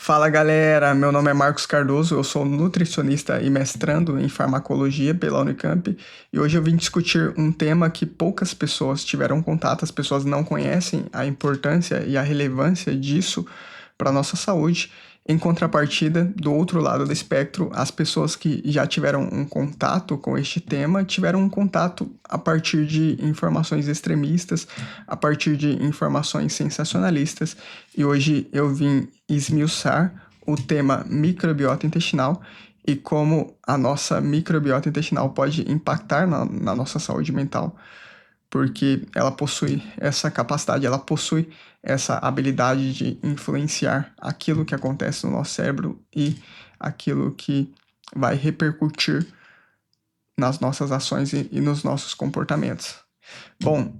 Fala galera, meu nome é Marcos Cardoso, eu sou nutricionista e mestrando em farmacologia pela Unicamp e hoje eu vim discutir um tema que poucas pessoas tiveram contato, as pessoas não conhecem a importância e a relevância disso para a nossa saúde. Em contrapartida, do outro lado do espectro, as pessoas que já tiveram um contato com este tema tiveram um contato a partir de informações extremistas, a partir de informações sensacionalistas, e hoje eu vim esmiuçar o tema microbiota intestinal e como a nossa microbiota intestinal pode impactar na nossa saúde mental, porque ela possui essa capacidade, ela possui essa habilidade de influenciar aquilo que acontece no nosso cérebro e aquilo que vai repercutir nas nossas ações e nos nossos comportamentos. Bom,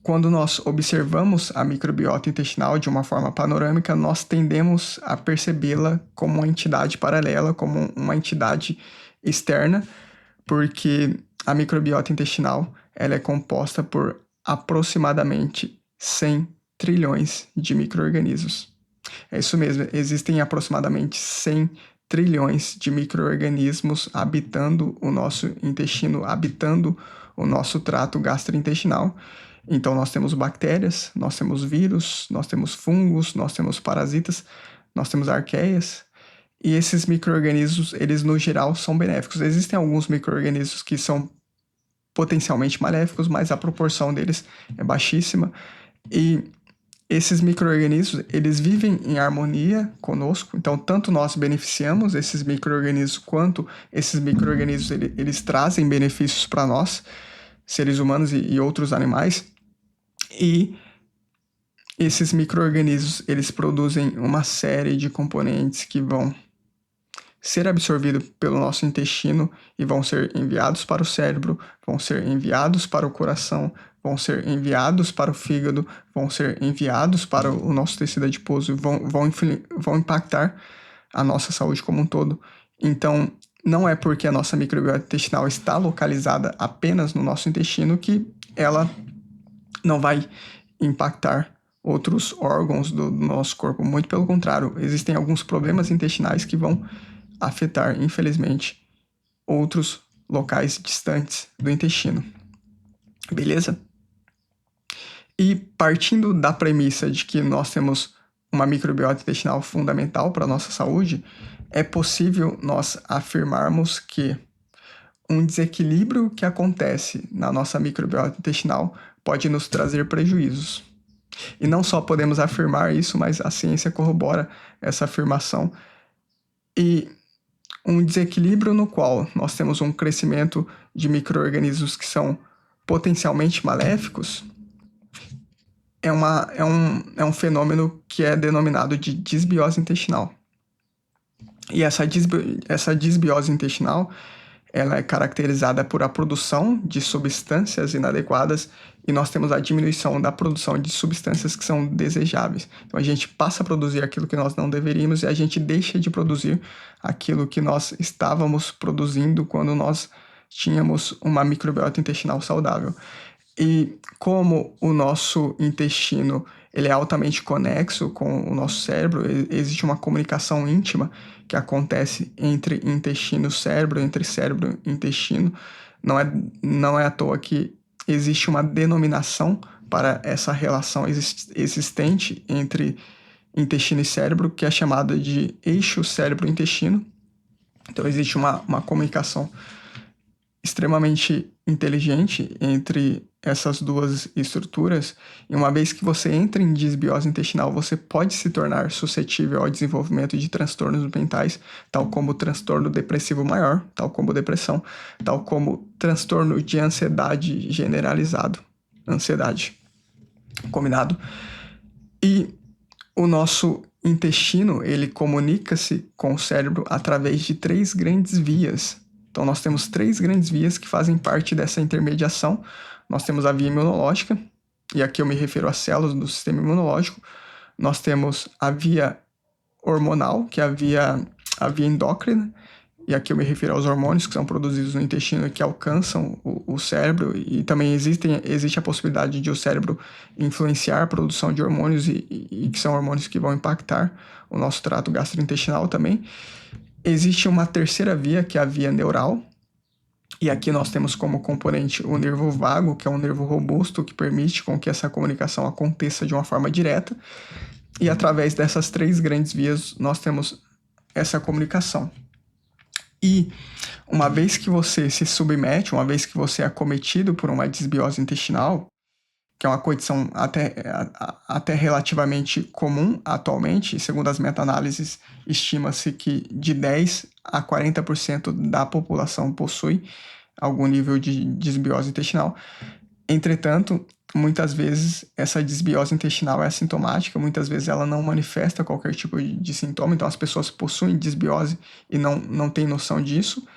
quando nós observamos a microbiota intestinal de uma forma panorâmica, nós tendemos a percebê-la como uma entidade paralela, como uma entidade externa, porque a microbiota intestinal ela é composta por aproximadamente 100 trilhões de micro-organismos. É isso mesmo, existem aproximadamente 100 trilhões de micro-organismos habitando o nosso intestino, habitando o nosso trato gastrointestinal. Então nós temos bactérias, nós temos vírus, nós temos fungos, nós temos parasitas, nós temos arqueias, e esses micro-organismos, eles no geral são benéficos. Existem alguns micro-organismos que são potencialmente maléficos, mas a proporção deles é baixíssima. E esses micro-organismos, eles vivem em harmonia conosco. Então, tanto nós beneficiamos esses micro-organismos, quanto esses micro-organismos, eles trazem benefícios para nós, seres humanos e outros animais. E esses micro-organismos, eles produzem uma série de componentes que vão ser absorvidos pelo nosso intestino e vão ser enviados para o cérebro, vão ser enviados para o coração, vão ser enviados para o fígado, vão ser enviados para o nosso tecido adiposo e vão impactar a nossa saúde como um todo. Então, não é porque a nossa microbiota intestinal está localizada apenas no nosso intestino que ela não vai impactar outros órgãos do nosso corpo. Muito pelo contrário, existem alguns problemas intestinais que vão afetar, infelizmente, outros locais distantes do intestino. Beleza? E partindo da premissa de que nós temos uma microbiota intestinal fundamental para a nossa saúde, é possível nós afirmarmos que um desequilíbrio que acontece na nossa microbiota intestinal pode nos trazer prejuízos. E não só podemos afirmar isso, mas a ciência corrobora essa afirmação. E um desequilíbrio no qual nós temos um crescimento de micro-organismos que são potencialmente maléficos é um fenômeno que é denominado de disbiose intestinal. E essa disbiose intestinal ela é caracterizada por a produção de substâncias inadequadas e nós temos a diminuição da produção de substâncias que são desejáveis. Então a gente passa a produzir aquilo que nós não deveríamos e a gente deixa de produzir aquilo que nós estávamos produzindo quando nós tínhamos uma microbiota intestinal saudável. E como o nosso intestino ele é altamente conexo com o nosso cérebro, existe uma comunicação íntima que acontece entre intestino e cérebro, entre cérebro e intestino. Não é à toa que existe uma denominação para essa relação existente entre intestino e cérebro, que é chamada de eixo cérebro-intestino. Então existe uma comunicação extremamente inteligente entre essas duas estruturas, e uma vez que você entra em disbiose intestinal, você pode se tornar suscetível ao desenvolvimento de transtornos mentais, tal como o transtorno depressivo maior, tal como depressão, tal como transtorno de ansiedade generalizado, ansiedade, combinado? E o nosso intestino, ele comunica-se com o cérebro através de 3 grandes vias. Então, nós temos 3 grandes vias que fazem parte dessa intermediação. Nós temos a via imunológica, e aqui eu me refiro às células do sistema imunológico. Nós temos a via hormonal, que é a via endócrina, e aqui eu me refiro aos hormônios que são produzidos no intestino e que alcançam o cérebro, e também existe a possibilidade de o cérebro influenciar a produção de hormônios e que são hormônios que vão impactar o nosso trato gastrointestinal também. Existe uma terceira via, que é a via neural, e aqui nós temos como componente o nervo vago, que é um nervo robusto que permite com que essa comunicação aconteça de uma forma direta, e através dessas três grandes vias nós temos essa comunicação. E uma vez que você se submete, uma vez que você é acometido por uma desbiose intestinal, que é uma condição até relativamente comum atualmente, segundo as meta-análises, estima-se que de 10 a 40% da população possui algum nível de desbiose intestinal. Entretanto, muitas vezes essa desbiose intestinal é assintomática, muitas vezes ela não manifesta qualquer tipo de sintoma, então as pessoas possuem desbiose e não têm noção disso,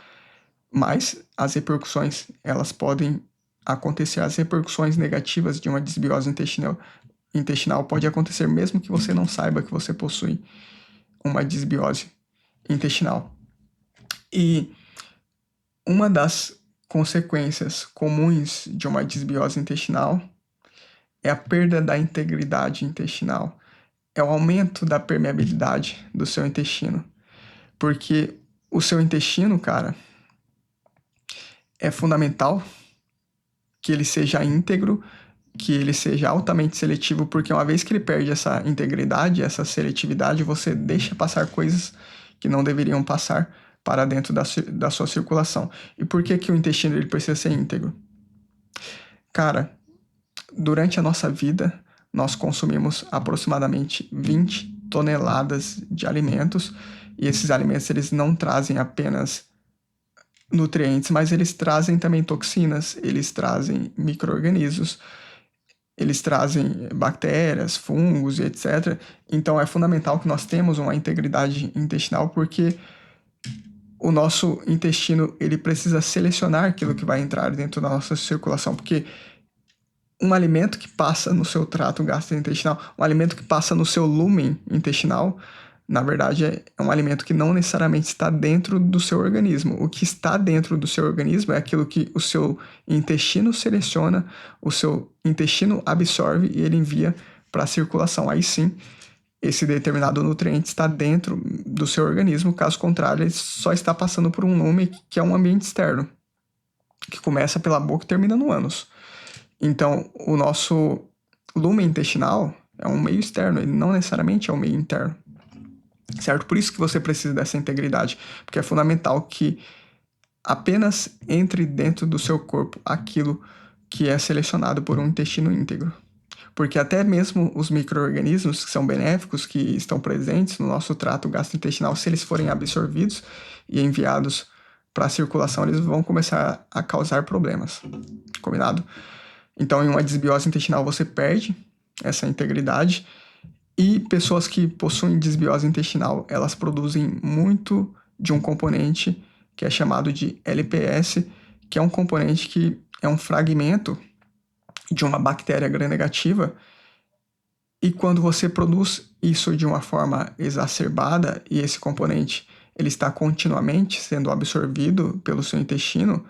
mas as repercussões, elas podem acontecer, as repercussões negativas de uma desbiose intestinal pode acontecer mesmo que você não saiba que você possui uma desbiose intestinal. E uma das consequências comuns de uma desbiose intestinal é a perda da integridade intestinal, é o aumento da permeabilidade do seu intestino, porque o seu intestino, cara, é fundamental que ele seja íntegro, que ele seja altamente seletivo, porque uma vez que ele perde essa integridade, essa seletividade, você deixa passar coisas que não deveriam passar para dentro da sua circulação. E por que que o intestino ele precisa ser íntegro? Cara, durante a nossa vida, nós consumimos aproximadamente 20 toneladas de alimentos, e esses alimentos eles não trazem apenas nutrientes, mas eles trazem também toxinas, eles trazem micro-organismos, eles trazem bactérias, fungos e etc. Então é fundamental que nós temos uma integridade intestinal, porque o nosso intestino ele precisa selecionar aquilo que vai entrar dentro da nossa circulação, porque um alimento que passa no seu trato gastrointestinal, um alimento que passa no seu lúmen intestinal, na verdade é um alimento que não necessariamente está dentro do seu organismo. O que está dentro do seu organismo é aquilo que o seu intestino seleciona, o seu intestino absorve e ele envia para a circulação. Aí sim, esse determinado nutriente está dentro do seu organismo, caso contrário, ele só está passando por um lume que é um ambiente externo, que começa pela boca e termina no ânus. Então, o nosso lume intestinal é um meio externo, ele não necessariamente é um meio interno, certo? Por isso que você precisa dessa integridade, porque é fundamental que apenas entre dentro do seu corpo aquilo que é selecionado por um intestino íntegro. Porque até mesmo os micro-organismos que são benéficos, que estão presentes no nosso trato gastrointestinal, se eles forem absorvidos e enviados para a circulação, eles vão começar a causar problemas. Combinado? Então, em uma desbiose intestinal, você perde essa integridade, e pessoas que possuem desbiose intestinal, elas produzem muito de um componente que é chamado de LPS, que é um componente que é um fragmento de uma bactéria gram-negativa, e quando você produz isso de uma forma exacerbada e esse componente ele está continuamente sendo absorvido pelo seu intestino,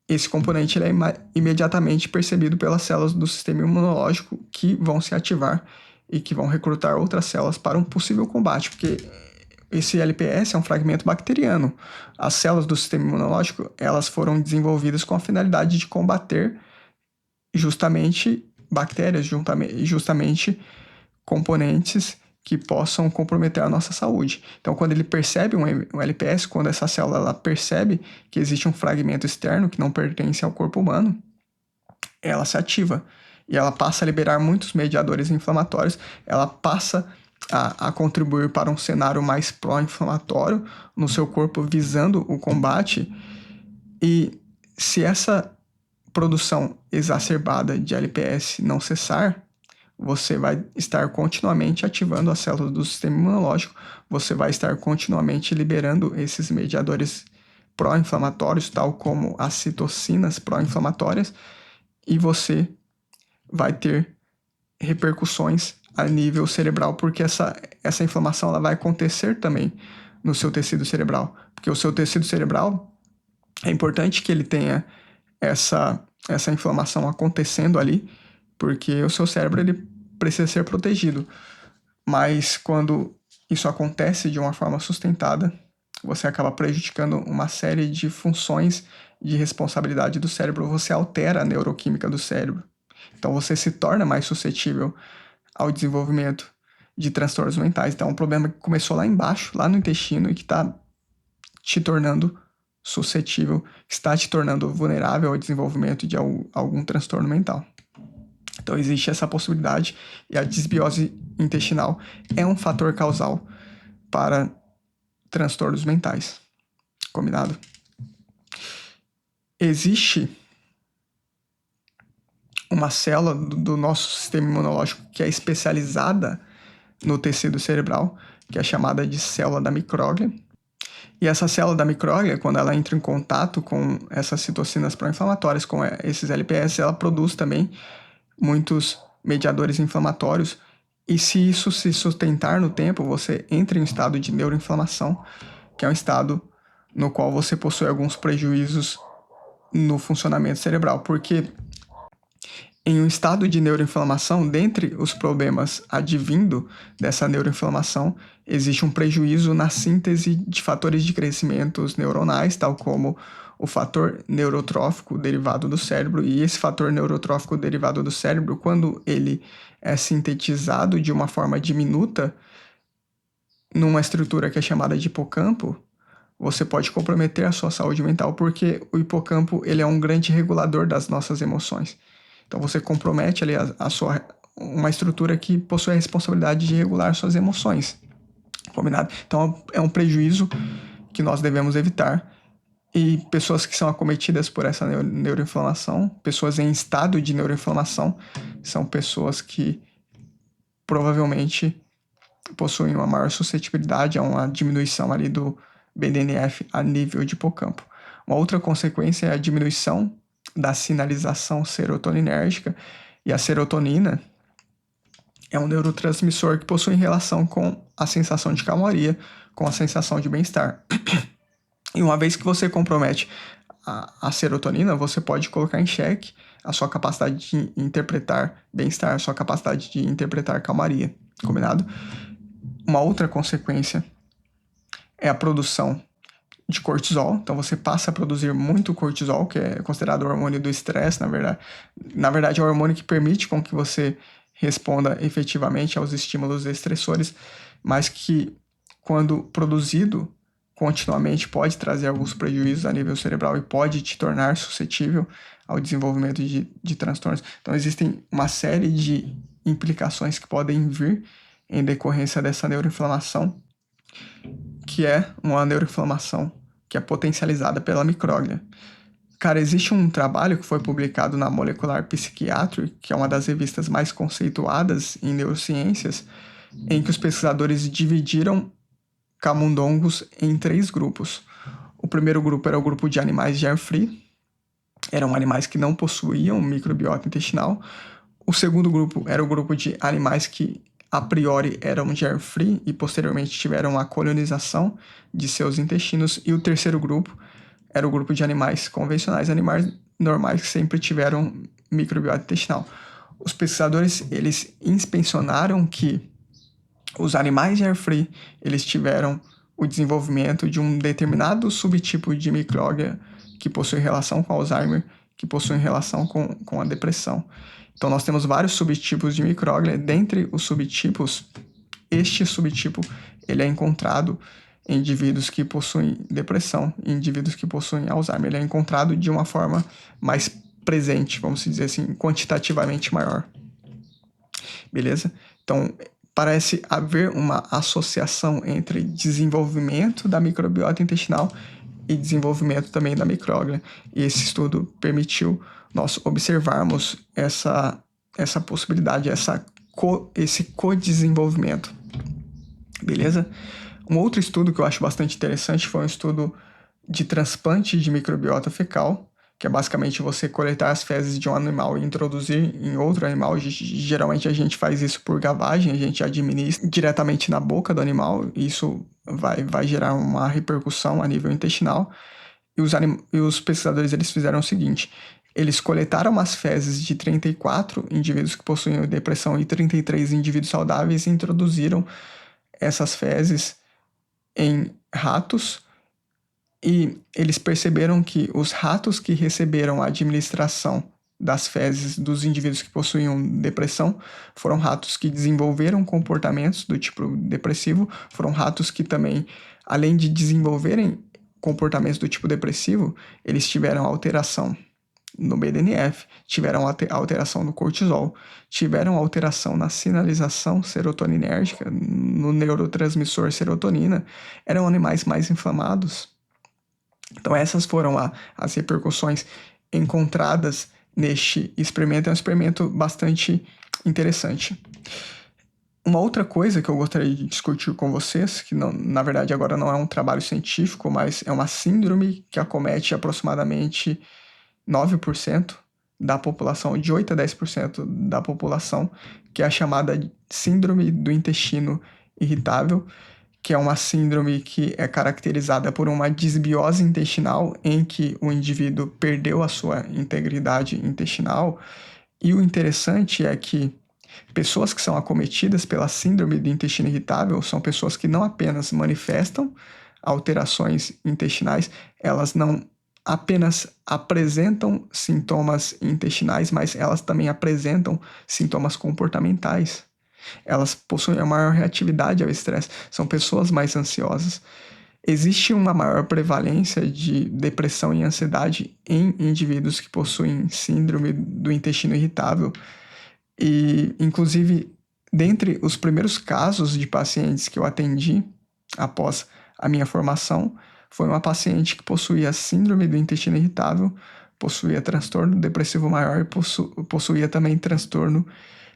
esse componente ele é imediatamente percebido pelas células do sistema imunológico, que vão se ativar e que vão recrutar outras células para um possível combate, porque esse LPS é um fragmento bacteriano. As células do sistema imunológico, elas foram desenvolvidas com a finalidade de combater justamente bactérias, justamente componentes que possam comprometer a nossa saúde. Então, quando ele percebe um LPS, quando essa célula ela percebe que existe um fragmento externo que não pertence ao corpo humano, ela se ativa e ela passa a liberar muitos mediadores inflamatórios, ela passa a contribuir para um cenário mais pró-inflamatório no seu corpo, visando o combate. E se essa produção exacerbada de LPS não cessar, você vai estar continuamente ativando as células do sistema imunológico, você vai estar continuamente liberando esses mediadores pró-inflamatórios, tal como as citocinas pró-inflamatórias, e você vai ter repercussões a nível cerebral, porque essa inflamação ela vai acontecer também no seu tecido cerebral. Porque o seu tecido cerebral, é importante que ele tenha essa inflamação acontecendo ali, porque o seu cérebro ele precisa ser protegido. Mas quando isso acontece de uma forma sustentada, você acaba prejudicando uma série de funções de responsabilidade do cérebro, você altera a neuroquímica do cérebro. Então você se torna mais suscetível ao desenvolvimento de transtornos mentais. Então é um problema que começou lá embaixo, lá no intestino, e que está te tornando suscetível, está te tornando vulnerável ao desenvolvimento de algum transtorno mental. Então existe essa possibilidade, e a desbiose intestinal é um fator causal para transtornos mentais. Combinado? Existe uma célula do nosso sistema imunológico que é especializada no tecido cerebral, que é chamada de célula da micróglia. E essa célula da micróglia, quando ela entra em contato com essas citocinas pró-inflamatórias, com esses LPS, ela produz também muitos mediadores inflamatórios. E se isso se sustentar no tempo, você entra em um estado de neuroinflamação, que é um estado no qual você possui alguns prejuízos no funcionamento cerebral, porque em um estado de neuroinflamação, dentre os problemas advindo dessa neuroinflamação, existe um prejuízo na síntese de fatores de crescimento neuronais, tal como o fator neurotrófico derivado do cérebro. E esse fator neurotrófico derivado do cérebro, quando ele é sintetizado de uma forma diminuta numa estrutura que é chamada de hipocampo, você pode comprometer a sua saúde mental, porque o hipocampo ele é um grande regulador das nossas emoções. Então você compromete ali uma estrutura que possui a responsabilidade de regular suas emoções. Combinado? Então é um prejuízo que nós devemos evitar. E pessoas que são acometidas por essa neuroinflamação, pessoas em estado de neuroinflamação, são pessoas que provavelmente possuem uma maior suscetibilidade a uma diminuição ali do BDNF a nível de hipocampo. Uma outra consequência é a diminuição da sinalização serotoninérgica, e a serotonina é um neurotransmissor que possui relação com a sensação de calmaria, com a sensação de bem-estar. E uma vez que você compromete a serotonina, você pode colocar em xeque a sua capacidade de interpretar bem-estar, a sua capacidade de interpretar calmaria. Combinado? Uma outra consequência é a produção de cortisol. Então você passa a produzir muito cortisol, que é considerado o hormônio do estresse, na verdade. Na verdade, é o hormônio que permite com que você responda efetivamente aos estímulos estressores, mas que, quando produzido continuamente, pode trazer alguns prejuízos a nível cerebral e pode te tornar suscetível ao desenvolvimento de transtornos. Então existem uma série de implicações que podem vir em decorrência dessa neuroinflamação, que é uma neuroinflamação que é potencializada pela micróglia. Cara, existe um trabalho que foi publicado na Molecular Psychiatry, que é uma das revistas mais conceituadas em neurociências, em que os pesquisadores dividiram camundongos em 3 grupos. O primeiro grupo era o grupo de animais germ-free, eram animais que não possuíam microbiota intestinal. O segundo grupo era o grupo de animais que a priori eram germ-free e posteriormente tiveram a colonização de seus intestinos. E o terceiro grupo era o grupo de animais convencionais, animais normais que sempre tiveram microbiota intestinal. Os pesquisadores, eles inspecionaram que os animais germ-free, eles tiveram o desenvolvimento de um determinado subtipo de micróglia que possui relação com Alzheimer, que possui relação com a depressão. Então, nós temos vários subtipos de micróglia. Dentre os subtipos, este subtipo ele é encontrado em indivíduos que possuem depressão, em indivíduos que possuem Alzheimer. Ele é encontrado de uma forma mais presente, vamos dizer assim, quantitativamente maior. Beleza? Então, parece haver uma associação entre desenvolvimento da microbiota intestinal e desenvolvimento também da micróglia. E esse estudo permitiu nós observarmos essa possibilidade, esse co-desenvolvimento. Beleza? Um outro estudo que eu acho bastante interessante foi um estudo de transplante de microbiota fecal, que é basicamente você coletar as fezes de um animal e introduzir em outro animal. Geralmente a gente faz isso por gavagem, a gente administra diretamente na boca do animal. Isso vai gerar uma repercussão a nível intestinal. E os pesquisadores eles fizeram o seguinte: eles coletaram as fezes de 34 indivíduos que possuíam depressão e 33 indivíduos saudáveis e introduziram essas fezes em ratos. E eles perceberam que os ratos que receberam a administração das fezes dos indivíduos que possuíam depressão foram ratos que desenvolveram comportamentos do tipo depressivo, foram ratos que também, além de desenvolverem comportamentos do tipo depressivo, eles tiveram alteração no BDNF, tiveram alteração no cortisol, tiveram alteração na sinalização serotoninérgica, no neurotransmissor serotonina, eram animais mais inflamados. Então essas foram as repercussões encontradas neste experimento. É um experimento bastante interessante. Uma outra coisa que eu gostaria de discutir com vocês, que não, na verdade agora não é um trabalho científico, mas é uma síndrome que acomete aproximadamente 9% da população, de 8 a 10% da população, que é a chamada síndrome do intestino irritável, que é uma síndrome que é caracterizada por uma disbiose intestinal em que o indivíduo perdeu a sua integridade intestinal. E o interessante é que pessoas que são acometidas pela síndrome do intestino irritável são pessoas que não apenas manifestam alterações intestinais, elas não apenas apresentam sintomas intestinais, mas elas também apresentam sintomas comportamentais. Elas possuem a maior reatividade ao estresse, são pessoas mais ansiosas. Existe uma maior prevalência de depressão e ansiedade em indivíduos que possuem síndrome do intestino irritável. E, inclusive, dentre os primeiros casos de pacientes que eu atendi após a minha formação, foi uma paciente que possuía síndrome do intestino irritável, possuía transtorno depressivo maior e possuía também transtorno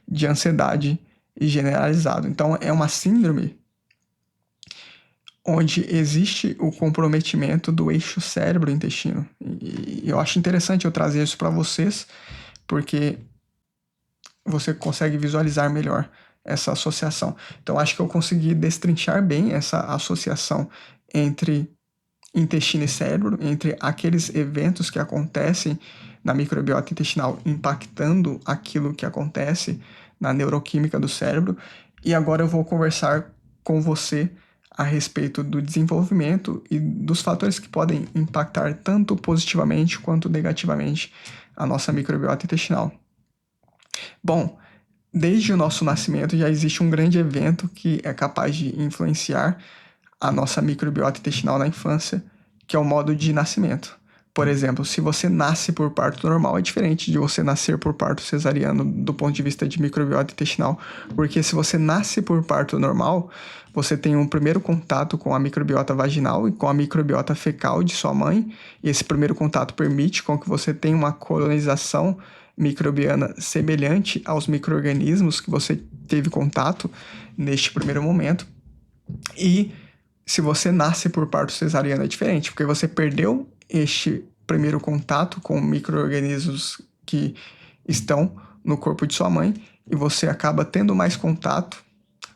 de ansiedade generalizado. Então, é uma síndrome onde existe o comprometimento do eixo cérebro-intestino. E eu acho interessante eu trazer isso para vocês, porque você consegue visualizar melhor essa associação. Então, acho que eu consegui destrinchar bem essa associação entre intestino e cérebro, entre aqueles eventos que acontecem na microbiota intestinal impactando aquilo que acontece na neuroquímica do cérebro. E agora eu vou conversar com você a respeito do desenvolvimento e dos fatores que podem impactar tanto positivamente quanto negativamente a nossa microbiota intestinal. Bom, desde o nosso nascimento já existe um grande evento que é capaz de influenciar a nossa microbiota intestinal na infância, que é o modo de nascimento. Por exemplo, se você nasce por parto normal, é diferente de você nascer por parto cesariano do ponto de vista de microbiota intestinal, porque se você nasce por parto normal, você tem um primeiro contato com a microbiota vaginal e com a microbiota fecal de sua mãe, e esse primeiro contato permite com que você tenha uma colonização microbiana semelhante aos micro-organismos que você teve contato neste primeiro momento. E se você nasce por parto cesariano é diferente, porque você perdeu este primeiro contato com micro-organismos que estão no corpo de sua mãe e você acaba tendo mais contato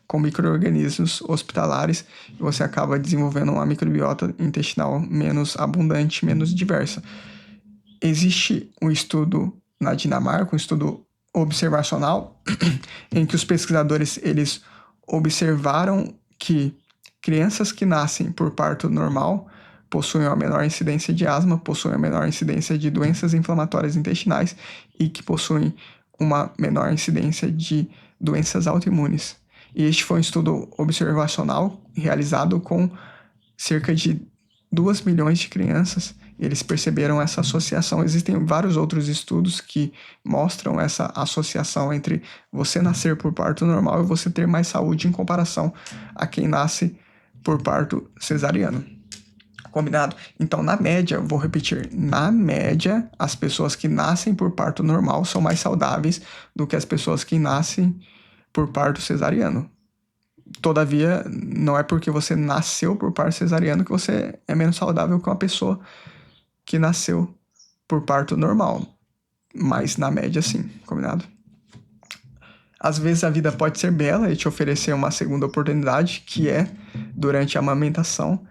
com micro-organismos hospitalares e você acaba desenvolvendo uma microbiota intestinal menos abundante, menos diversa. Existe um estudo na Dinamarca, um estudo observacional, em que os pesquisadores eles observaram que crianças que nascem por parto normal possuem uma menor incidência de asma, possuem uma menor incidência de doenças inflamatórias intestinais e que possuem uma menor incidência de doenças autoimunes. E este foi um estudo observacional realizado com cerca de 2 milhões de crianças. Eles perceberam essa associação. Existem vários outros estudos que mostram essa associação entre você nascer por parto normal e você ter mais saúde em comparação a quem nasce por parto cesariano. Combinado? Então, na média, vou repetir, na média, as pessoas que nascem por parto normal são mais saudáveis do que as pessoas que nascem por parto cesariano. Todavia, não é porque você nasceu por parto cesariano que você é menos saudável que uma pessoa que nasceu por parto normal. Mas, na média, sim, combinado? Às vezes a vida pode ser bela e te oferecer uma segunda oportunidade, que é durante a amamentação.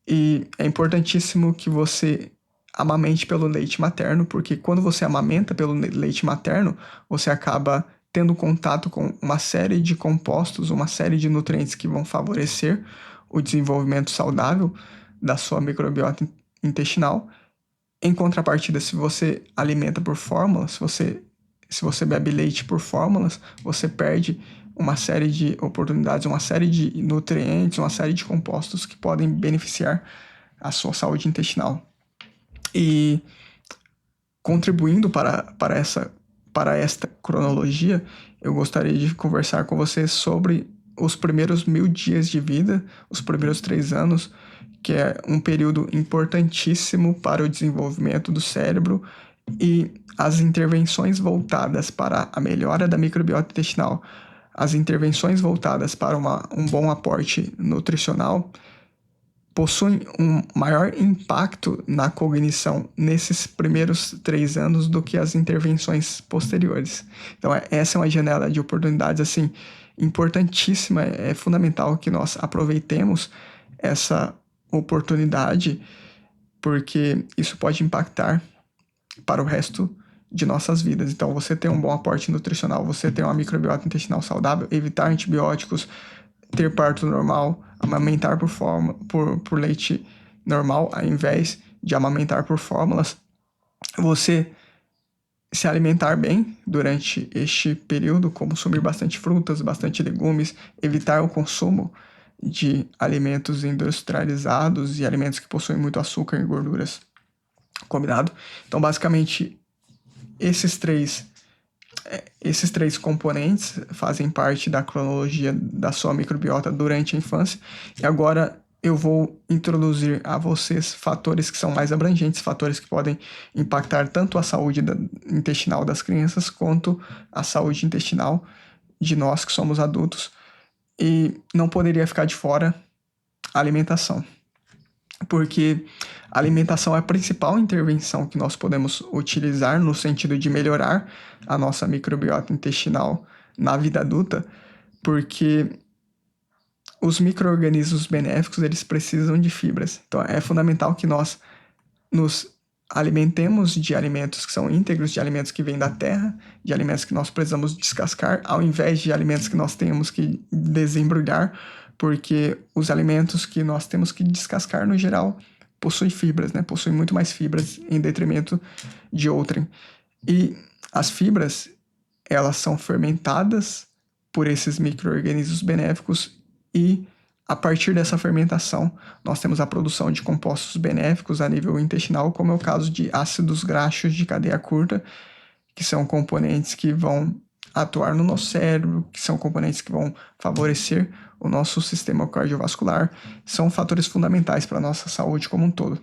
E é importantíssimo que você amamente pelo leite materno, porque quando você amamenta pelo leite materno, você acaba tendo contato com uma série de compostos, uma série de nutrientes que vão favorecer o desenvolvimento saudável da sua microbiota intestinal. Em contrapartida, se você alimenta por fórmulas, se você bebe leite por fórmulas, você perde uma série de oportunidades, uma série de nutrientes, uma série de compostos que podem beneficiar a sua saúde intestinal. E contribuindo para esta cronologia, eu gostaria de conversar com você sobre os primeiros 1000 dias de vida, os primeiros 3 anos, que é um período importantíssimo para o desenvolvimento do cérebro, e as intervenções voltadas para a melhora da microbiota intestinal, as intervenções voltadas para um bom aporte nutricional, possuem um maior impacto na cognição nesses primeiros 3 anos do que as intervenções posteriores. Então, essa é uma janela de oportunidades assim importantíssima. É fundamental que nós aproveitemos essa oportunidade, porque isso pode impactar para o resto de nossas vidas. Então, você ter um bom aporte nutricional, você ter uma microbiota intestinal saudável, evitar antibióticos, ter parto normal, amamentar por leite normal, ao invés de amamentar por fórmulas, você se alimentar bem durante este período, consumir bastante frutas, bastante legumes, evitar o consumo de alimentos industrializados e alimentos que possuem muito açúcar e gorduras. Combinado? Então, basicamente, esses três componentes fazem parte da cronologia da sua microbiota durante a infância. E agora eu vou introduzir a vocês fatores que são mais abrangentes, fatores que podem impactar tanto a saúde intestinal das crianças quanto a saúde intestinal de nós que somos adultos. E não poderia ficar de fora a alimentação, porque a alimentação é a principal intervenção que nós podemos utilizar no sentido de melhorar a nossa microbiota intestinal na vida adulta, porque os micro-organismos benéficos, eles precisam de fibras. Então, é fundamental que nós nos alimentemos de alimentos que são íntegros, de alimentos que vêm da terra, de alimentos que nós precisamos descascar, ao invés de alimentos que nós temos que desembrulhar, porque os alimentos que nós temos que descascar, no geral, possuem fibras, né? Possuem muito mais fibras em detrimento de outrem. E as fibras, elas são fermentadas por esses micro-organismos benéficos e, a partir dessa fermentação, nós temos a produção de compostos benéficos a nível intestinal, como é o caso de ácidos graxos de cadeia curta, que são componentes que vão atuar no nosso cérebro, que são componentes que vão favorecer o nosso sistema cardiovascular, são fatores fundamentais para a nossa saúde como um todo.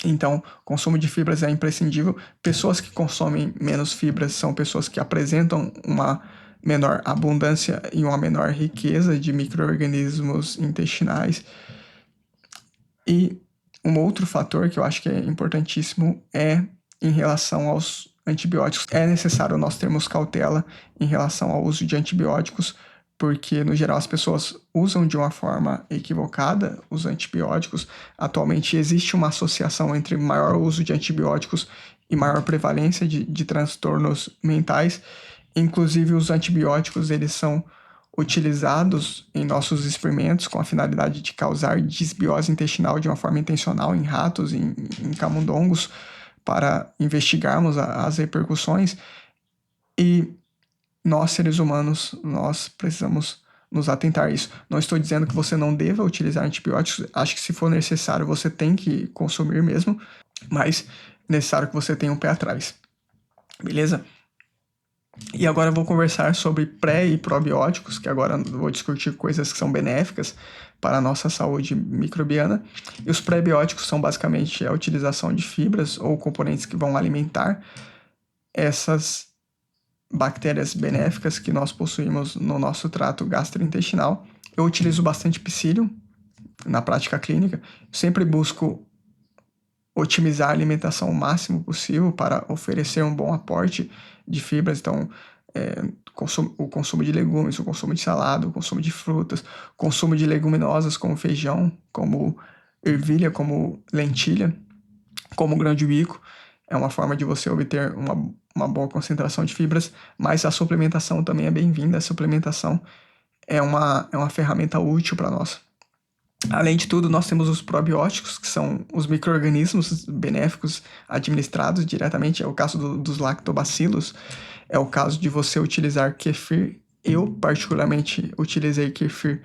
Então, consumo de fibras é imprescindível. Pessoas que consomem menos fibras são pessoas que apresentam uma menor abundância e uma menor riqueza de micro-organismos intestinais. E um outro fator que eu acho que é importantíssimo é em relação aos antibióticos. É necessário nós termos cautela em relação ao uso de antibióticos, porque, no geral, as pessoas usam de uma forma equivocada os antibióticos. Atualmente, existe uma associação entre maior uso de antibióticos e maior prevalência de transtornos mentais. Inclusive, os antibióticos, eles são utilizados em nossos experimentos com a finalidade de causar disbiose intestinal de uma forma intencional em ratos, em camundongos, para investigarmos as repercussões. E nós, seres humanos, nós precisamos nos atentar a isso. Não estou dizendo que você não deva utilizar antibióticos, acho que se for necessário você tem que consumir mesmo, mas é necessário que você tenha um pé atrás. Beleza? E agora eu vou conversar sobre pré e probióticos, que agora eu vou discutir coisas que são benéficas para a nossa saúde microbiana. E os pré-bióticos são basicamente a utilização de fibras ou componentes que vão alimentar essas bactérias benéficas que nós possuímos no nosso trato gastrointestinal. Eu utilizo bastante psyllium na prática clínica. Sempre busco otimizar a alimentação o máximo possível para oferecer um bom aporte de fibras. Então, o consumo de legumes, o consumo de salada, o consumo de frutas, o consumo de leguminosas como feijão, como ervilha, como lentilha, como grão de bico. É uma forma de você obter uma boa concentração de fibras, mas a suplementação também é bem-vinda. A suplementação é uma ferramenta útil para nós. Além de tudo, nós temos os probióticos, que são os micro-organismos benéficos administrados diretamente. É o caso dos lactobacilos, é o caso de você utilizar kefir. Eu, particularmente, utilizei kefir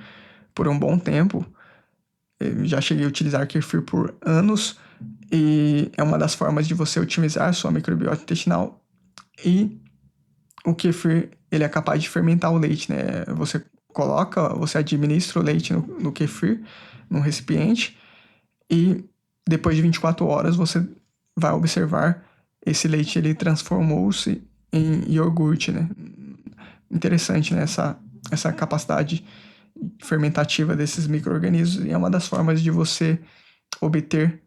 por um bom tempo. Eu já cheguei a utilizar kefir por anos, e é uma das formas de você otimizar a sua microbiota intestinal. E o kefir, ele é capaz de fermentar o leite, né? Você administra o leite no kefir, num recipiente, e depois de 24 horas você vai observar esse leite, ele transformou-se em iogurte, né? Interessante, né? Essa capacidade fermentativa desses micro-organismos, e é uma das formas de você obter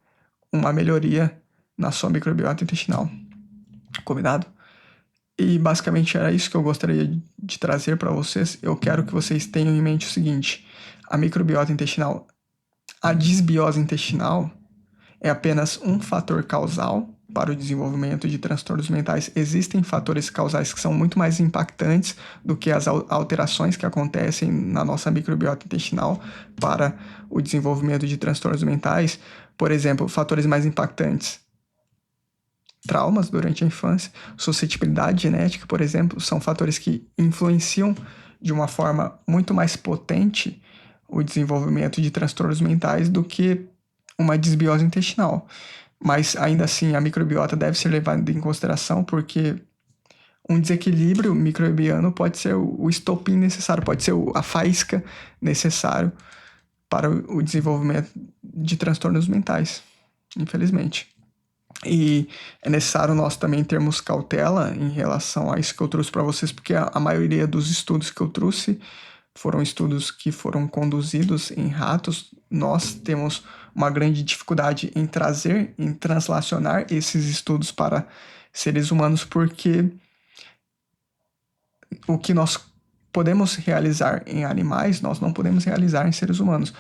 uma melhoria na sua microbiota intestinal. Combinado? E basicamente era isso que eu gostaria de trazer para vocês. Eu quero que vocês tenham em mente o seguinte: a microbiota intestinal, a disbiose intestinal é apenas um fator causal para o desenvolvimento de transtornos mentais. Existem fatores causais que são muito mais impactantes do que as alterações que acontecem na nossa microbiota intestinal para o desenvolvimento de transtornos mentais. Por exemplo, fatores mais impactantes: traumas durante a infância, suscetibilidade genética, por exemplo, são fatores que influenciam de uma forma muito mais potente o desenvolvimento de transtornos mentais do que uma disbiose intestinal. Mas ainda assim, a microbiota deve ser levada em consideração, porque um desequilíbrio microbiano pode ser o estopim necessário, pode ser a faísca necessário para o desenvolvimento de transtornos mentais, infelizmente. E é necessário nós também termos cautela em relação a isso que eu trouxe para vocês, porque a maioria dos estudos que eu trouxe foram estudos que foram conduzidos em ratos. Nós temos uma grande dificuldade em translacionar esses estudos para seres humanos, porque o que nós podemos realizar em animais, nós não podemos realizar em seres humanos.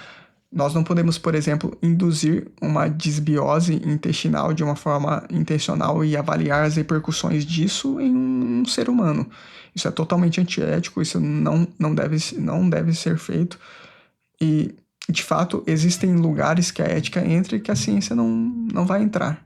Nós não podemos, por exemplo, induzir uma disbiose intestinal de uma forma intencional e avaliar as repercussões disso em um ser humano. Isso é totalmente antiético, isso não deve ser feito. E, de fato, existem lugares que a ética entra e que a ciência não vai entrar.